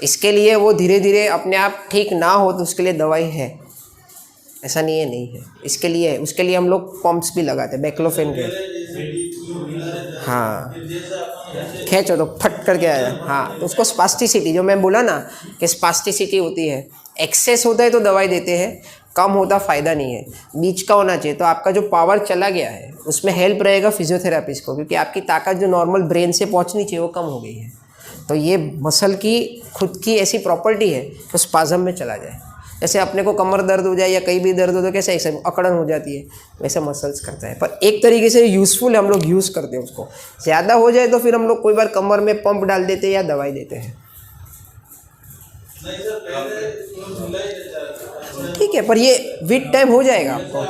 इसके लिए वो धीरे धीरे अपने आप ठीक ना हो तो उसके लिए दवाई है, ऐसा नहीं है नहीं है, इसके लिए है। उसके लिए हम लोग पंप्स भी लगाते हैं, बैक्लोफेन के। हाँ, खींचो तो फट करके आया। हाँ, तो उसको स्पास्टिसिटी, जो मैं बोला ना कि स्पास्टिसिटी होती है, एक्सेस होता है तो दवाई देते हैं, कम होता फ़ायदा नहीं है, बीच का होना चाहिए। तो आपका जो पावर चला गया है उसमें हेल्प रहेगा फिजियोथेरापिस्ट को, क्योंकि आपकी ताकत जो नॉर्मल ब्रेन से पहुंचनी चाहिए वो कम हो गई है। तो ये मसल की खुद की ऐसी प्रॉपर्टी है कि स्पाज़म में चला जाए। जैसे अपने को कमर दर्द हो जाए या कहीं भी दर्द हो तो कैसे ऐसे अकड़न हो जाती है, वैसे मसल्स करता है। पर एक तरीके से यूज़फुल है, हम लोग यूज़ करते हैं उसको। ज़्यादा हो जाए तो फिर हम लोग कोई बार कमर में पंप डाल देते हैं या दवाई देते हैं। ठीक है, पर ये विद टाइम हो जाएगा आपको।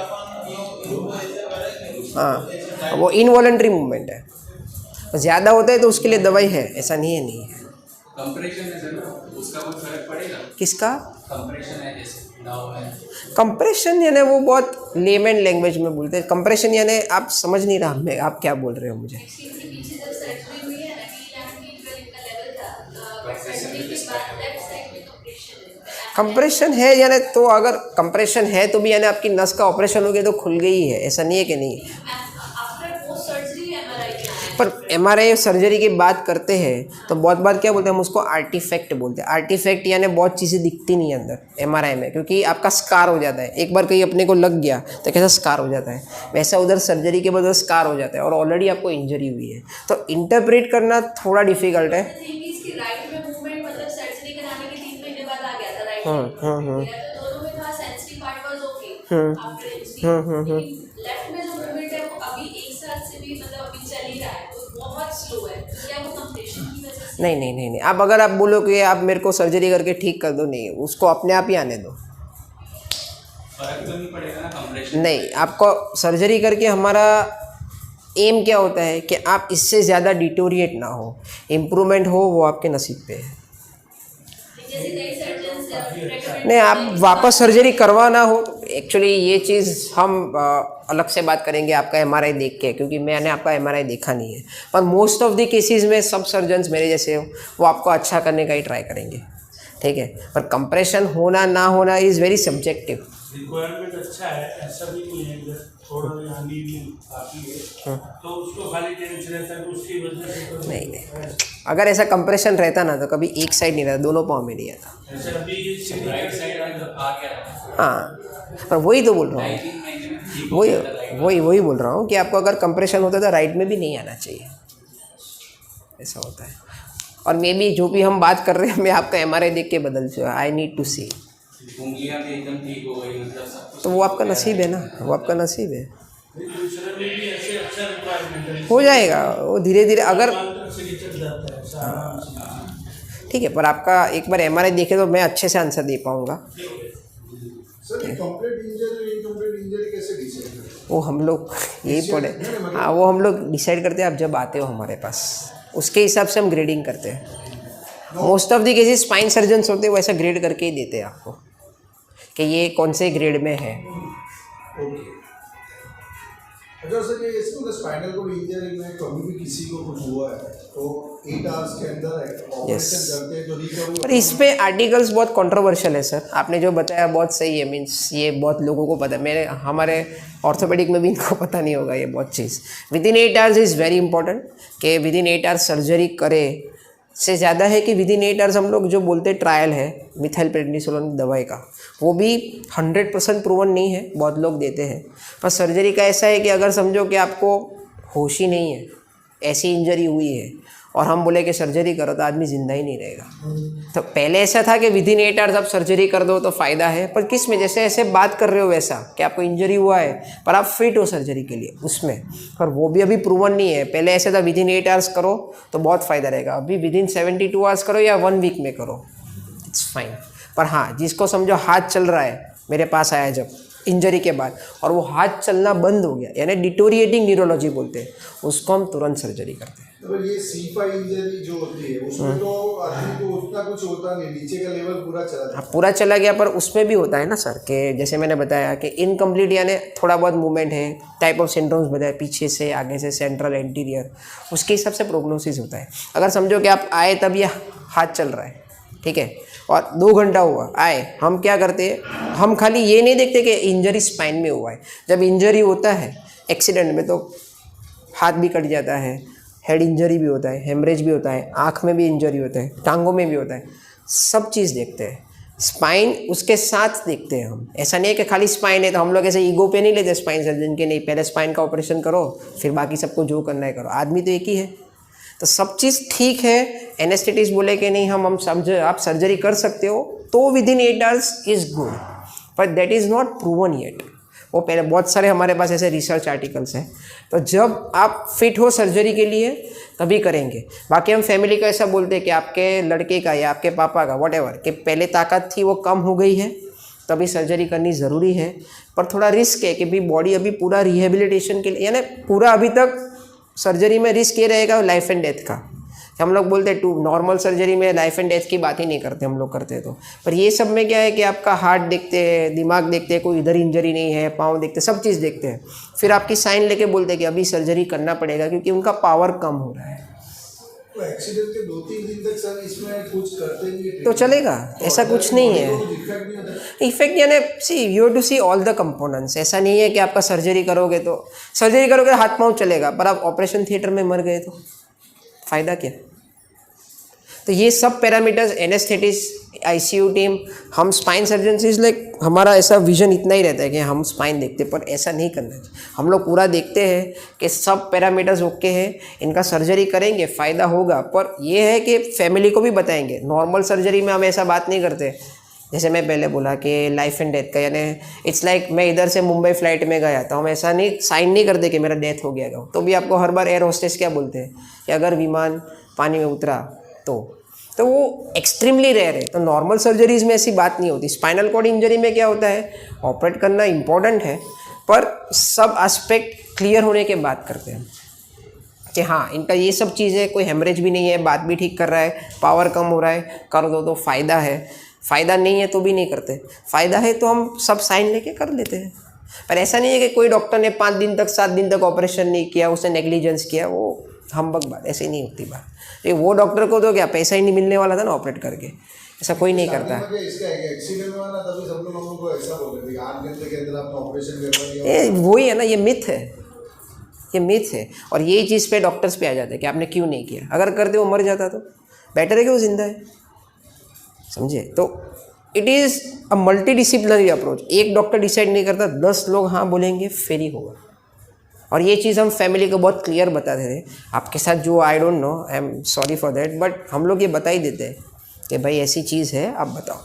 हाँ, वो इनवॉलेंट्री मूवमेंट है, ज़्यादा होता है तो उसके लिए दवाई है, ऐसा नहीं है नहीं है। कंप्रेशन है सर, उसका कुछ फर्क पड़ेगा? किसका कंप्रेशन है, जैसे नाव है। कंप्रेशन यानी वो बहुत लेमन लैंग्वेज में बोलते हैं। कंप्रेशन यानी आप समझ नहीं रहा मैं आप क्या बोल रहे हो मुझे। कंप्रेशन है यानी, तो अगर कंप्रेशन है तो भी यानी आपकी नस का ऑपरेशन हो गया तो खुल गई है, ऐसा नहीं है कि नहीं। पर MRI सर्जरी की बात करते हैं तो बहुत बार क्या बोलते हैं हम उसको आर्टिफैक्ट बोलते हैं। आर्टिफैक्ट यानी बहुत चीज़ें दिखती नहीं है अंदर MRI में, क्योंकि आपका स्कार हो जाता है। एक बार कहीं अपने को लग गया तो कैसा स्कार हो जाता है, वैसा उधर सर्जरी के बाद स्कार हो जाता है और ऑलरेडी आपको इंजरी हुई है। तो इंटरप्रेट करना थोड़ा डिफिकल्ट है। नहीं नहीं नहीं नहीं, अब अगर आप बोलो कि आप मेरे को सर्जरी करके ठीक कर दो, नहीं, उसको अपने आप ही आने दो। फर्क तो नहीं पड़ेगा ना कंप्रेशन? नहीं, आपको सर्जरी करके हमारा एम क्या होता है कि आप इससे ज़्यादा डिटोरिएट ना हो, इम्प्रूवमेंट हो, वो आपके नसीब पे है। नहीं, आप वापस सर्जरी करवाना हो, एक्चुअली ये चीज़ हम अलग से बात करेंगे आपका MRI देख के, क्योंकि मैंने आपका MRI देखा नहीं है। पर मोस्ट ऑफ द केसेस में सब सर्जन्स मेरे जैसे हो वो आपको अच्छा करने का ही ट्राई करेंगे, ठीक है। पर कंप्रेशन होना ना होना इज़ वेरी सब्जेक्टिव। रिक्वायरमेंट अच्छा है, ऐसा भी नहीं है इधर थोड़ा हानि भी काफ़ी है, तो उसको खाली टेंशन रहता है तो उसकी वजह से तो नहीं नहीं, अगर ऐसा कंप्रेशन रहता ना तो कभी एक साइड नहीं रहता, दोनों पाँव में नहीं आता। ऐसे अभी राइट साइड आ गया। हाँ, पर वही तो बोल रहा हूँ, वही बोल रहा हूँ कि आपको अगर कंप्रेशन होता तो राइट में भी नहीं आना चाहिए, ऐसा होता है। और मे बी जो भी हम बात कर रहे हैं मैं आपका MRI देख के बदल चुका, आई नीड टू सी। उंगलियां भी एकदम ठीक हो गई, मतलब सब कुछ। तो वो आपका नसीब है ना, वो आपका नसीब है। दूसरे में भी ऐसे अच्छा रिक्वायरमेंट है, हो जाएगा वो धीरे धीरे अगर अंतर से चल जाता है ऐसा आराम से। ठीक है, पर आपका एक बार एमआरआई देखे तो मैं अच्छे से आंसर दे पाऊँगा। सर ये कंप्लीट इंजरी इनकम्प्लीट इंजरी कैसे डिसाइड करें? वो हम लोग यही पढ़े, हाँ वो हम लोग डिसाइड करते हैं आप जब आते हो हमारे पास, उसके हिसाब से हम ग्रेडिंग करते हैं। Most of the cases spine surgeons होते हैं वो ऐसा ग्रेड करके ही देते हैं आपको कि ये कौन से ग्रेड में है। ओके। अच्छा सर ये इसमें स्पाइनल कोड इंजरी में कभी भी किसी को कुछ हुआ है तो 8 आवर्स के अंदर ऑपरेशन करते हैं तो रिकवरी। पर इस पे आर्टिकल्स बहुत कंट्रोवर्शियल है सर, आपने जो बताया बहुत सही है, मीन्स ये बहुत लोगों को पता है, मेरे हमारे ऑर्थोपेडिक में भी इनको पता नहीं होगा ये बहुत चीज़। Within 8 hours is very important कि विदिन 8 आवर्स सर्जरी करे, से ज़्यादा है कि विदिन 8 आवर्स हम लोग जो बोलते हैं ट्रायल है मिथाइल प्रेडनिसोलोन दवाई का, वो भी 100% प्रूवन नहीं है, बहुत लोग देते हैं। पर सर्जरी का ऐसा है कि अगर समझो कि आपको होश ही नहीं है, ऐसी इंजरी हुई है और हम बोले कि सर्जरी करो तो आदमी ज़िंदा ही नहीं रहेगा। तो पहले ऐसा था कि विदिन 8 आवर्स आप सर्जरी कर दो तो फ़ायदा है, पर किस में जैसे ऐसे बात कर रहे हो वैसा कि आपको इंजरी हुआ है पर आप फिट हो सर्जरी के लिए उसमें, पर वो भी अभी प्रूवन नहीं है। पहले ऐसा था विदिन 8 आवर्स करो तो बहुत फ़ायदा रहेगा, अभी विदिन 72 आवर्स करो या 1 वीक में करो, इट्स फाइन। पर हाँ, जिसको समझो हाथ चल रहा है, मेरे पास आया जब इंजरी के बाद और वो हाथ चलना बंद हो गया, यानी डिटोरिएटिंग न्यूरोलॉजी बोलते हैं, उसको हम तुरंत सर्जरी करते हैं। तो ये C5 इंजरी जो होती है उसमें तो आदमी को उतना कुछ होता नहीं, नीचे का लेवल पूरा चला जाता है। पूरा चला गया, पर उसमें भी होता है ना सर कि जैसे मैंने बताया कि इनकम्प्लीट यानी थोड़ा बहुत मूवमेंट है, टाइप ऑफ सिंड्रोम्स बताया, पीछे से आगे से सेंट्रल एंटीरियर, उसके हिसाब से प्रोग्नोसिस होता है। अगर समझो कि आप आए तब ये हाथ चल रहा है, ठीक है, और 2 घंटा हुआ आए, हम क्या करते हैं, हम खाली ये नहीं देखते कि इंजरी स्पाइन में हुआ है। जब इंजरी होता है एक्सीडेंट में तो हाथ भी कट जाता है, हेड इंजरी भी होता है, हेमरेज भी होता है, आँख में भी इंजरी होता है, टांगों में भी होता है, सब चीज़ देखते हैं। स्पाइन उसके साथ देखते हैं हम, ऐसा नहीं है कि खाली स्पाइन है तो हम लोग ऐसे ईगो पे नहीं लेते स्पाइन सर्जन के, नहीं पहले स्पाइन का ऑपरेशन करो फिर बाकी सबको जो करना है करो, आदमी तो एक ही है। तो सब चीज़ ठीक है, एनेस्थेटिस्ट बोले कि नहीं हम समझ आप सर्जरी कर सकते हो तो within 8 hours is good, but that is not proven yet. वो पहले बहुत सारे हमारे पास ऐसे रिसर्च आर्टिकल्स हैं, तो जब आप फिट हो सर्जरी के लिए तभी करेंगे। बाकी हम फैमिली का ऐसा बोलते हैं कि आपके लड़के का या आपके पापा का व्हाटएवर कि पहले ताकत थी वो कम हो गई है तभी सर्जरी करनी ज़रूरी है, पर थोड़ा रिस्क है कि भी बॉडी अभी पूरा रिहेबिलिटेशन के लिए, यानी पूरा अभी तक सर्जरी में रिस्क ये रहेगा लाइफ एंड डेथ का। हम लोग बोलते हैं नॉर्मल सर्जरी में लाइफ एंड डेथ की बात ही नहीं करते हम लोग करते तो, पर ये सब में क्या है कि आपका हार्ट देखते हैं, दिमाग देखते हैं, कोई इधर इंजरी नहीं है, पाँव देखते, सब चीज़ देखते हैं, फिर आपकी साइन लेके बोलते हैं कि अभी सर्जरी करना पड़ेगा क्योंकि उनका पावर कम हो रहा है। तो एक्सीडेंट के 2-3 दिन तक सर इसमें कुछ करते नहीं तो चलेगा, ऐसा कुछ नहीं है। इफेक्ट नहीं होता। इफेक्ट यानी see you to see all the components, ऐसा नहीं है कि आपका सर्जरी करोगे तो हाथ पाँव चलेगा, पर आप ऑपरेशन थिएटर में मर गए तो फ़ायदा क्या। तो ये सब पैरामीटर्स एनेस्थेटिस्ट, आईसीयू टीम, हम स्पाइन सर्जन इज लाइक हमारा ऐसा विजन इतना ही रहता है कि हम स्पाइन देखते, पर ऐसा नहीं करना चाहिए। हम लोग पूरा देखते हैं कि सब पैरामीटर्स ओके हैं, इनका सर्जरी करेंगे फ़ायदा होगा, पर ये है कि फैमिली को भी बताएंगे। नॉर्मल सर्जरी में हम ऐसा बात नहीं करते, जैसे मैं पहले बोला कि लाइफ एंड डेथ का, यानी इट्स लाइक मैं इधर से मुंबई फ्लाइट में गया तो हम ऐसा नहीं साइन नहीं करते कि मेरा डेथ हो गया, तो भी आपको हर बार एयर होस्टेस क्या बोलते हैं कि अगर विमान पानी में उतरा तो वो एक्सट्रीमली रेयर है। तो नॉर्मल सर्जरीज़ में ऐसी बात नहीं होती। स्पाइनल कॉर्ड इंजरी में क्या होता है, ऑपरेट करना इम्पॉर्टेंट है, पर सब एस्पेक्ट क्लियर होने के बाद करते हैं कि हाँ इनका ये सब चीज़ें, कोई हेमरेज भी नहीं है, बात भी ठीक कर रहा है, पावर कम हो रहा है, कर दो तो फ़ायदा है, फ़ायदा नहीं है तो भी नहीं करते, फ़ायदा है तो हम सब साइन लेके कर लेते हैं। पर ऐसा नहीं है कि कोई डॉक्टर ने 5 दिन तक 7 दिन तक ऑपरेशन नहीं किया, उसने नेग्लिजेंस किया, वो हम्बग बात, ऐसे नहीं होती बात। ये वो डॉक्टर को तो क्या पैसा ही नहीं मिलने वाला था ना ऑपरेट करके, ऐसा कोई नहीं करता। इसका एक्सीडेंट हुआ ना तभी सब लोगों को ऐसा बोल रहे थे 8 घंटे के अंदर आपने ऑपरेशन करवा दिया। ये वही है ना, ये मिथ है, ये मिथ है। और यही चीज़ पे डॉक्टर्स पे आ जाते हैं कि आपने क्यों नहीं किया, अगर करते वो मर जाता तो बेटर है कि वो जिंदा है, समझे। तो it is a multi disciplinary approach. एक डॉक्टर डिसाइड नहीं करता, 10 लोग हाँ बोलेंगे फिर ही होगा। और ये चीज़ हम फैमिली को बहुत क्लियर बताते थे। आपके साथ जो I don't know, I am sorry for that, but हम लोग ये बता ही देते हैं कि भाई ऐसी चीज़ है, आप बताओ।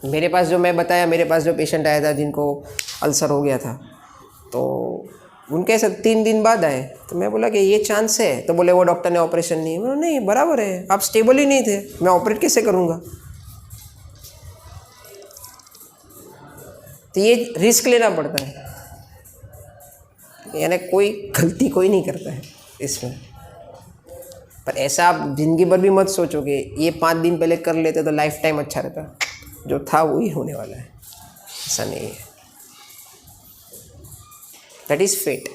मेरे पास जो मैं बताया, मेरे पास जो पेशेंट आया था जिनको अल्सर हो गया था, तो उनके साथ 3 दिन बाद आए, तो मैं बोला कि ये चांस है, तो बोले वो डॉक्टर ने ऑपरेशन नहीं, मैं बोला नहीं बराबर है, आप स्टेबल ही नहीं थे, मैं ऑपरेट कैसे करूँगा। तो ये रिस्क लेना पड़ता है, यानी कोई गलती कोई नहीं करता है इसमें। पर ऐसा आप जिंदगी भर भी मत सोचोगे ये 5 दिन पहले कर लेते तो लाइफ टाइम अच्छा रहता, जो था वही होने वाला है, ऐसा नहीं है। That is fate.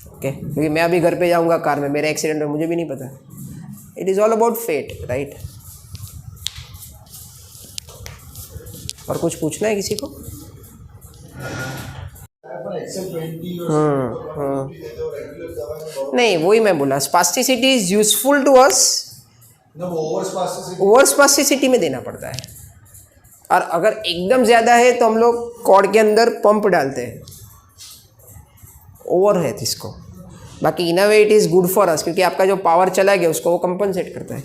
ओके, क्योंकि मैं अभी घर पे जाऊंगा कार में, मेरा एक्सीडेंट है, मुझे भी नहीं पता। It is all about fate, right. और कुछ पूछना है किसी को? नहीं, वही मैं बोला, spasticity is useful to us, over spasticity में देना पड़ता है। और अगर एकदम ज़्यादा है तो हम लोग कॉर्ड के अंदर पंप डालते हैं, ओवर है इसको। बाकी in a way it is good for us, क्योंकि आपका जो पावर चला गया उसको वो कंपनसेट करता है।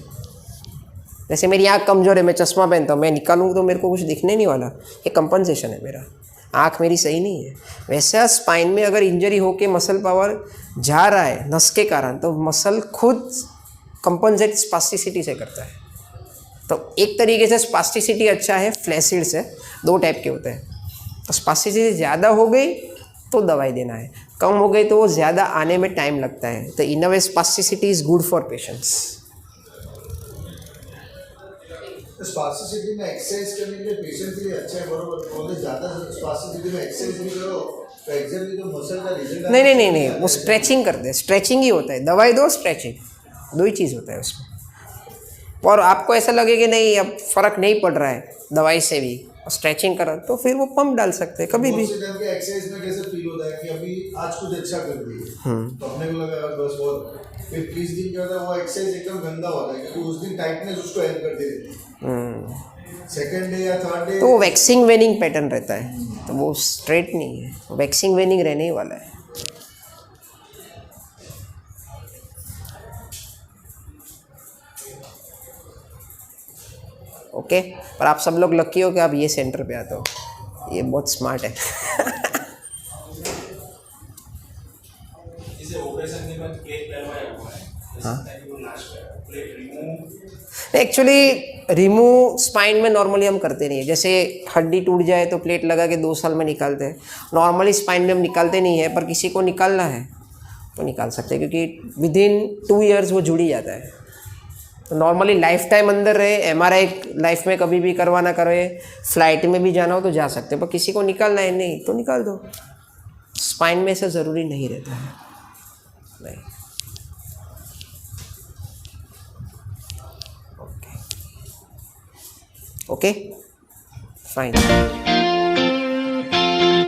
जैसे मेरी आँख कमज़ोर है, मैं चश्मा पहनता हूँ, मैं निकालूँ तो मेरे को कुछ दिखने नहीं वाला, ये कंपनसेशन है, मेरा आँख मेरी सही नहीं है। वैसे स्पाइन में अगर इंजरी हो के मसल पावर जा रहा है नस के कारण, तो मसल खुद कंपनसेट स्पास्टिसिटी से करता है। तो एक तरीके से स्पास्टिसिटी अच्छा है, फ्लैसिड से 2 टाइप के होते हैं। तो स्पास्टिसिटी ज़्यादा हो गई तो दवाई देना है, कम हो गई तो वो ज़्यादा आने में टाइम लगता है। तो in a way spasticity is good for patients. Spasticity में एक्सरसाइज करने के लिए पेशेंट के लिए अच्छा है, बरोबर। और ज़्यादा स्पास्टिसिटी में एक्सरसाइज नहीं करो तो एग्जैक्टली तो मसल का रिजल्ट नहीं, वो स्ट्रेचिंग करते हैं, स्ट्रेचिंग ही होता है, दवाई दो स्ट्रेचिंग, 2 ही चीज़ होता है उसमें। और आपको ऐसा लगे कि नहीं अब फ़र्क नहीं पड़ रहा है दवाई से भी, स्ट्रेचिंग करा, तो फिर वो पंप डाल सकते हैं कभी भी। एक्सरसाइज में कैसे फील होता है कि अभी आज कुछ अच्छा कर दिए, तो अपने को लगा बस बहुत, फिर 30 दिन क्या होता है वो एक्सरसाइज एकदम गंदा होता है, क्योंकि उस दिन टाइटनेस उसको हेल्प करती रहती है। सेकेंड डे या थर्ड डे तो वो वैक्सिंग वेनिंग पैटर्न रहता है, तो वो स्ट्रेट नहीं है, वैक्सिंग वेनिंग रहने ही वाला है। ओके, पर आप सब लोग लकी हो कि आप ये सेंटर पे आते हो, ये बहुत स्मार्ट है। इसे ऑपरेशन के बाद प्लेट डलवाया हुआ है, जैसे वो last plate remove. Actually remove spine में नॉर्मली हम करते नहीं है। जैसे हड्डी टूट जाए तो प्लेट लगा के 2 साल में निकालते हैं, नॉर्मली स्पाइन में हम निकालते नहीं है। पर किसी को निकालना है तो निकाल सकते हैं, क्योंकि विदिन 2 इयर्स वो जुड़ ही जाता है। तो नॉर्मली लाइफ टाइम अंदर रहे, एमआरआई लाइफ में कभी भी करवाना करे, फ्लाइट में भी जाना हो तो जा सकते हैं। पर किसी को निकालना है नहीं तो निकाल दो, स्पाइन में ऐसा ज़रूरी नहीं रहता है। नहीं, ओके, फाइन।